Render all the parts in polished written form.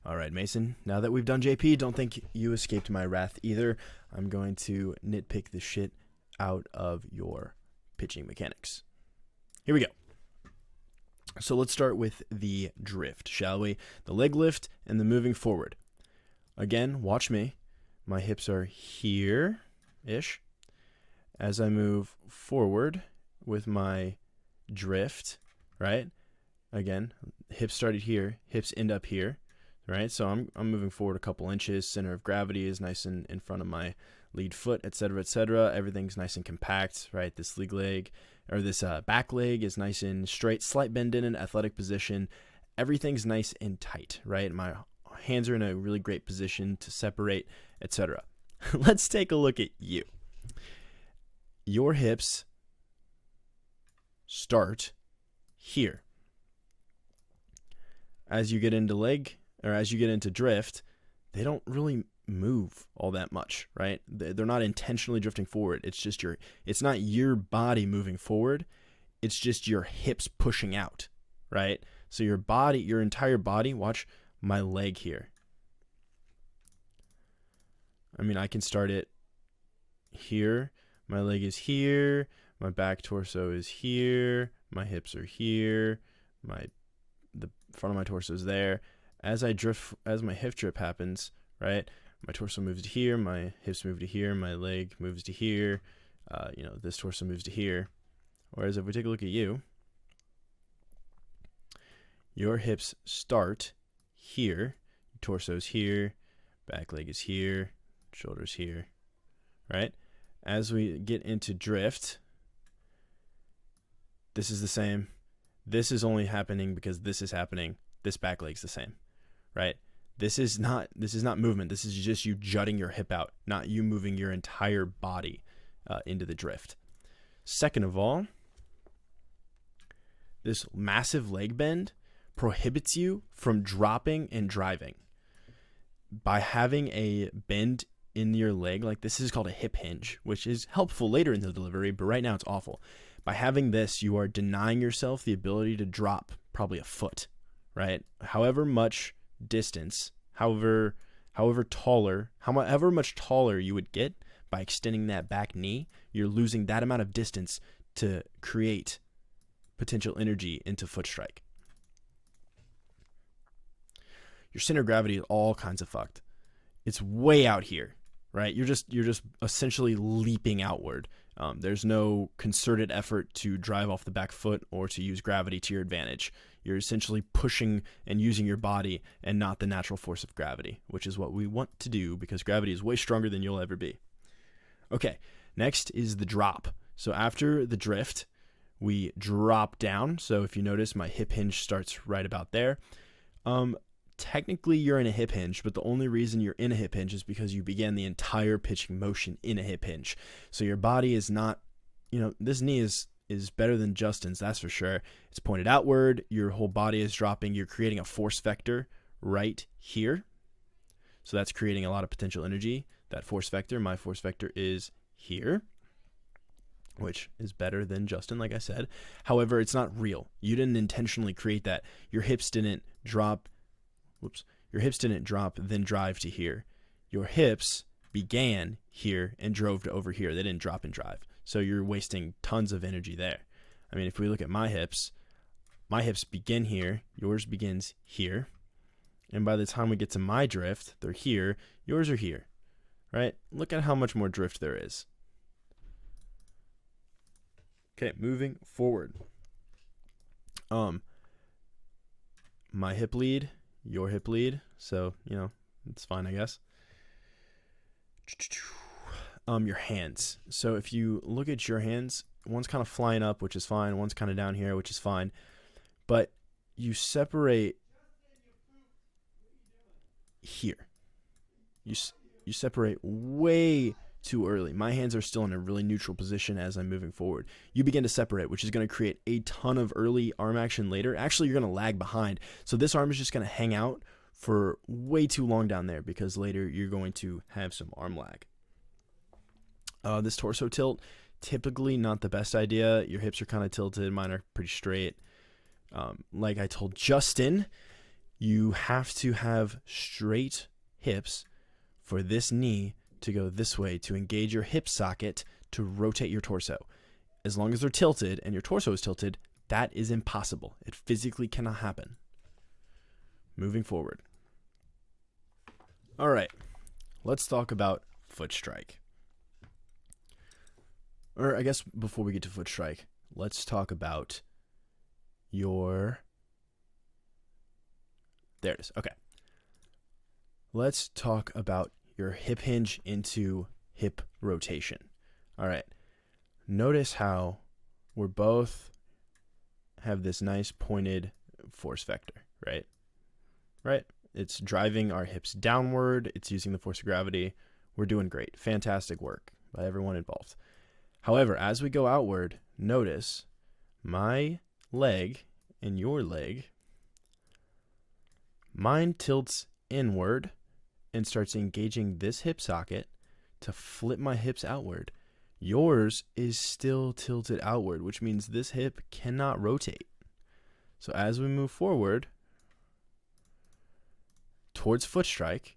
All right, Mason, now that we've done JP, don't think you escaped my wrath either. I'm going to nitpick the shit out of your pitching mechanics. Here we go. So let's start with the drift, shall we? The leg lift and the moving forward. Again, watch me. My hips are here-ish. As I move forward with my drift, right? Again, hips started here, hips end up here, right? So I'm moving forward a couple inches. Center of gravity is nice and in front of my lead foot, etc., etc. Everything's nice and compact, right? This back leg is nice and straight, slight bend in an athletic position. Everything's nice and tight, right? My hands are in a really great position to separate, etc. Let's take a look at you. Your hips start here. As you get into drift, they don't really move all that much, right? They're not intentionally drifting forward. It's not your body moving forward. It's just your hips pushing out, right? So your entire body, watch my leg here. I mean, I can start it here. My leg is here. My back torso is here. My hips are here. The front of my torso is there. As my hip drip happens, right? My torso moves to here. My hips move to here. My leg moves to here. This torso moves to here. Whereas if we take a look at you, your hips start here. Your torso's here. Back leg is here. Shoulders here, right? As we get into drift, this is the same. This is only happening because this is happening. This back leg's the same, right? This is not movement. This is just you jutting your hip out, not you moving your entire body into the drift. Second of all, this massive leg bend prohibits you from dropping and driving. By having a bend in your leg, like this is called a hip hinge, which is helpful later in the delivery, but right now it's awful. By having this, you are denying yourself the ability to drop probably a foot, right? However much distance, however much taller you would get by extending that back knee, you're losing that amount of distance to create potential energy into foot strike. Your center of gravity is all kinds of fucked. It's way out here, right? You're just essentially leaping outward. There's no concerted effort to drive off the back foot or to use gravity to your advantage. You're essentially pushing and using your body and not the natural force of gravity, which is what we want to do because gravity is way stronger than you'll ever be. Okay, next is the drop. So after the drift, we drop down. So if you notice, my hip hinge starts right about there. Technically, you're in a hip hinge, but the only reason you're in a hip hinge is because you began the entire pitching motion in a hip hinge. So your body is not, this knee is better than Justin's, that's for sure. It's pointed outward. Your whole body is dropping. You're creating a force vector right here. So that's creating a lot of potential energy. That force vector, my force vector is here, which is better than Justin, like I said. However, it's not real. You didn't intentionally create that. Your hips didn't drop. Your hips didn't drop, then drive to here. Your hips began here and drove to over here. They didn't drop and drive. So you're wasting tons of energy there. I mean, if we look at my hips begin here. Yours begins here. And by the time we get to my drift, they're here. Yours are here, right? Look at how much more drift there is. Okay, moving forward. My hip lead, your hip lead, so it's fine, I guess. Your hands. So if you look at your hands, one's kind of flying up, which is fine. One's kind of down here, which is fine. But you separate here. You separate way too early. My hands are still in a really neutral position as I'm moving forward. You begin to separate, which is going to create a ton of early arm action later. Actually, you're going to lag behind. So this arm is just going to hang out for way too long down there because later you're going to have some arm lag. This torso tilt, typically not the best idea. Your hips are kind of tilted. Mine are pretty straight. Like I told Justin, You have to have straight hips for this knee to go this way to engage your hip socket to rotate your torso. As long as they're tilted and your torso is tilted, that is impossible. It physically cannot happen. Moving forward. All right, let's talk about foot strike. Or I guess before we get to foot strike, let's talk about your... There it is. Okay. Let's talk about your hip hinge into hip rotation. All right. Notice how we're both have this nice pointed force vector, right? Right? It's driving our hips downward. It's using the force of gravity. We're doing great. Fantastic work by everyone involved. However, as we go outward, notice my leg and your leg, mine tilts inward and starts engaging this hip socket to flip my hips outward. Yours is still tilted outward, which means this hip cannot rotate. So as we move forward towards foot strike,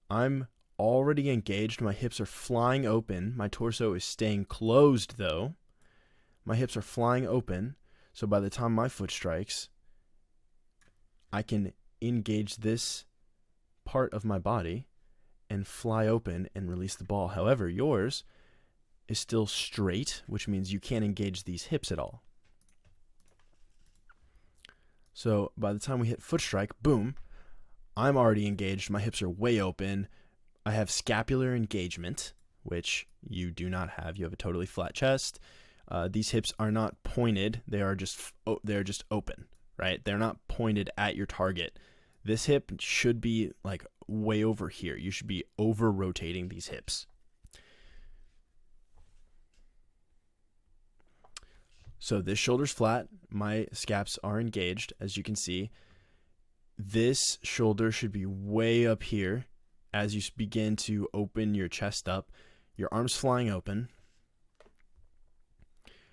I'm already engaged. My hips are flying open. My torso is staying closed though. My hips are flying open. So by the time my foot strikes, I can engage this part of my body and fly open and release the ball. However, yours is still straight, which means you can't engage these hips at all. So by the time we hit foot strike, boom, I'm already engaged. My hips are way open. I have scapular engagement, which you do not have. You have a totally flat chest. These hips are not pointed. They're just open, right? They're not pointed at your target. This hip should be like way over here. You should be over rotating these hips. So this shoulder's flat. My scaps are engaged, as you can see. This shoulder should be way up here as you begin to open your chest up. Your arms flying open.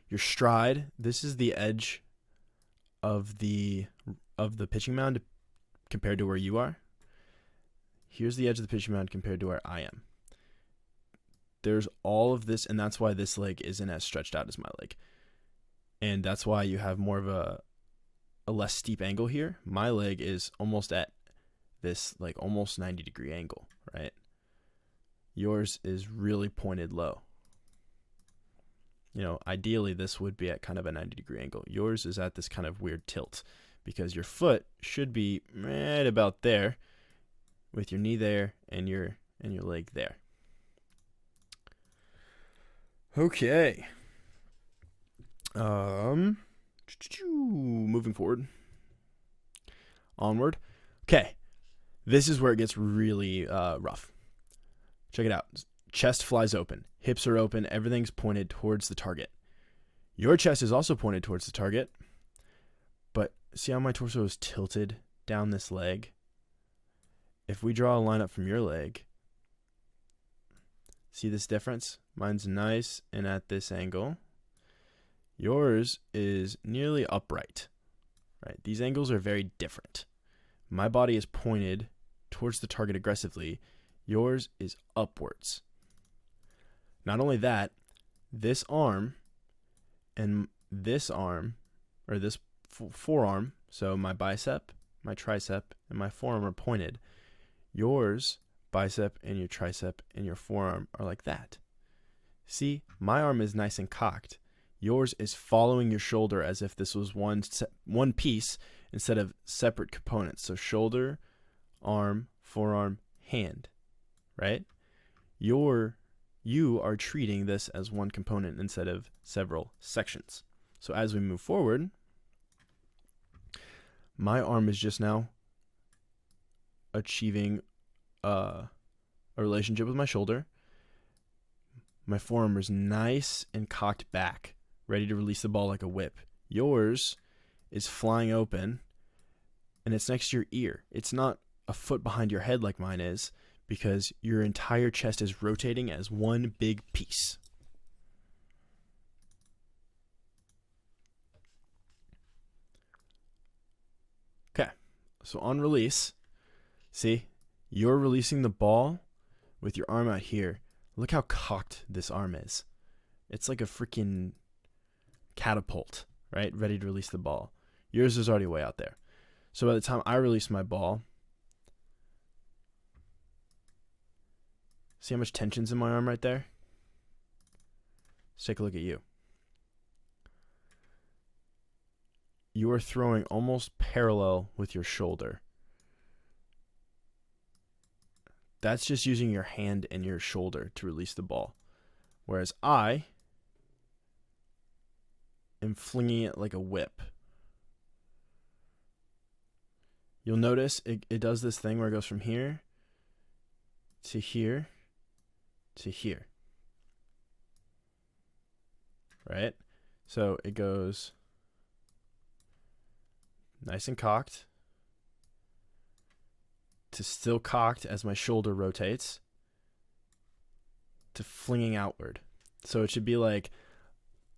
Your stride, this is the edge of the pitching mound compared to where you are. Here's the edge of the pitching mound compared to where I am. There's all of this, and that's why this leg isn't as stretched out as my leg. And that's why you have more of a less steep angle here. My leg is almost at this like almost 90-degree angle, right? Yours is really pointed low. You know, ideally this would be at kind of a 90-degree angle. Yours is at this kind of weird tilt because your foot should be right about there with your knee there and your leg there. Okay. Moving forward. Onward. Okay. This is where it gets really rough. Check it out. Chest flies open. Hips are open. Everything's pointed towards the target. Your chest is also pointed towards the target. But see how my torso is tilted down this leg? If we draw a line up from your leg, see this difference? Mine's nice and at this angle. Yours is nearly upright, right? These angles are very different. My body is pointed towards the target aggressively. Yours is upwards. Not only that, this arm and this arm, or this forearm, so my bicep, my tricep, and my forearm are pointed. Yours, bicep, and your tricep, and your forearm are like that. See, my arm is nice and cocked. Yours is following your shoulder as if this was one piece instead of separate components. So shoulder, arm, forearm, hand, right? You are treating this as one component instead of several sections. So as we move forward, my arm is just now achieving a relationship with my shoulder. My forearm is nice and cocked back, ready to release the ball like a whip. Yours is flying open, and it's next to your ear. It's not a foot behind your head like mine is, because your entire chest is rotating as one big piece. So on release, see, you're releasing the ball with your arm out here. Look how cocked this arm is. It's like a freaking catapult, right? Ready to release the ball. Yours is already way out there. So by the time I release my ball, see how much tension's in my arm right there? Let's take a look at you. You are throwing almost parallel with your shoulder. That's just using your hand and your shoulder to release the ball. Whereas I am flinging it like a whip. You'll notice it does this thing where it goes from here to here to here. Right? So it goes nice and cocked to still cocked as my shoulder rotates to flinging outward. So it should be like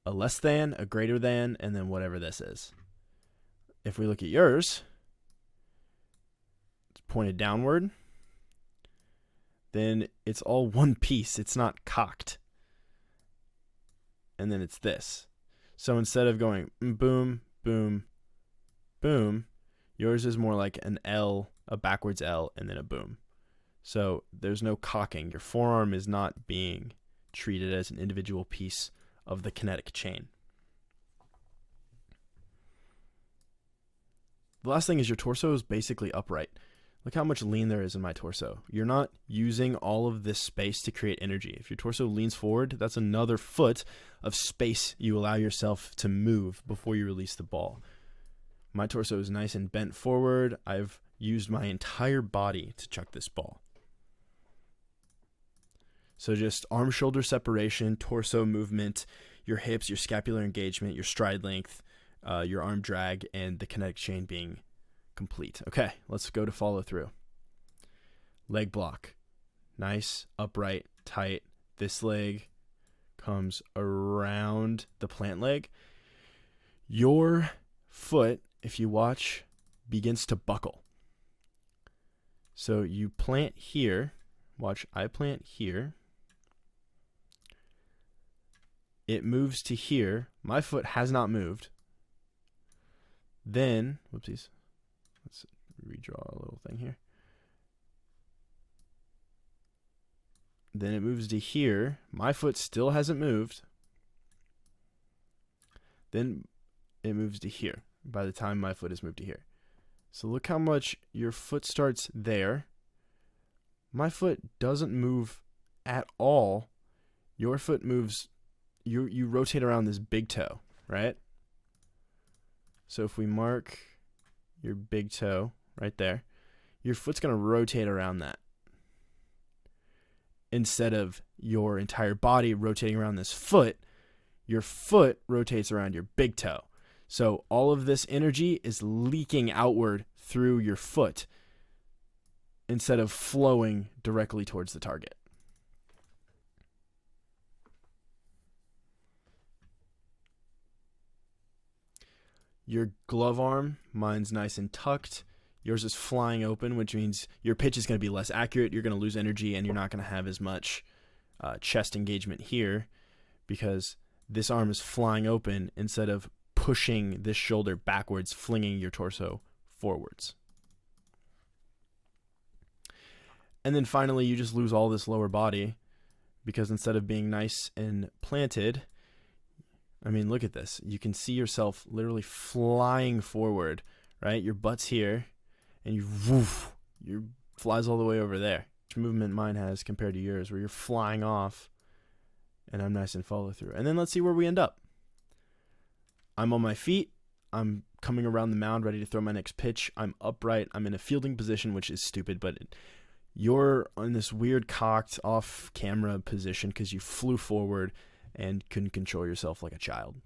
a less than, a greater than, and then whatever this is. If we look at yours, it's pointed downward. Then it's all one piece. It's not cocked. And then it's this. So instead of going boom, boom, boom, yours is more like an L, a backwards L, and then a boom. So there's no cocking. Your forearm is not being treated as an individual piece of the kinetic chain. The last thing is your torso is basically upright. Look how much lean there is in my torso. You're not using all of this space to create energy. If your torso leans forward, that's another foot of space you allow yourself to move before you release the ball. My torso is nice and bent forward. I've used my entire body to chuck this ball. So just arm-shoulder separation, torso movement, your hips, your scapular engagement, your stride length, your arm drag, and the kinetic chain being complete. Okay, let's go to follow through. Leg block. Nice, upright, tight. This leg comes around the plant leg. Your foot, if you watch, begins to buckle. So you plant here. Watch, I plant here. It moves to here. My foot has not moved. Then, whoopsies. Let's redraw a little thing here. Then it moves to here. My foot still hasn't moved. Then it moves to here by the time my foot has moved to here. So look how much your foot starts there. My foot doesn't move at all. Your foot moves, you rotate around this big toe, right? So if we mark your big toe right there, your foot's going to rotate around that instead of your entire body rotating around this foot. Your foot rotates around your big toe. So all of this energy is leaking outward through your foot instead of flowing directly towards the target. Your glove arm, mine's nice and tucked. Yours is flying open, which means your pitch is going to be less accurate. You're going to lose energy, and you're not going to have as much chest engagement here because this arm is flying open instead of pushing this shoulder backwards, flinging your torso forwards. And then finally, you just lose all this lower body because instead of being nice and planted, I mean, look at this. You can see yourself literally flying forward, right? Your butt's here, and you woof, your flies all the way over there. Which movement mine has compared to yours, where you're flying off, and I'm nice and follow through. And then let's see where we end up. I'm on my feet. I'm coming around the mound, ready to throw my next pitch. I'm upright. I'm in a fielding position, which is stupid, but you're in this weird cocked off-camera position because you flew forward and couldn't control yourself like a child.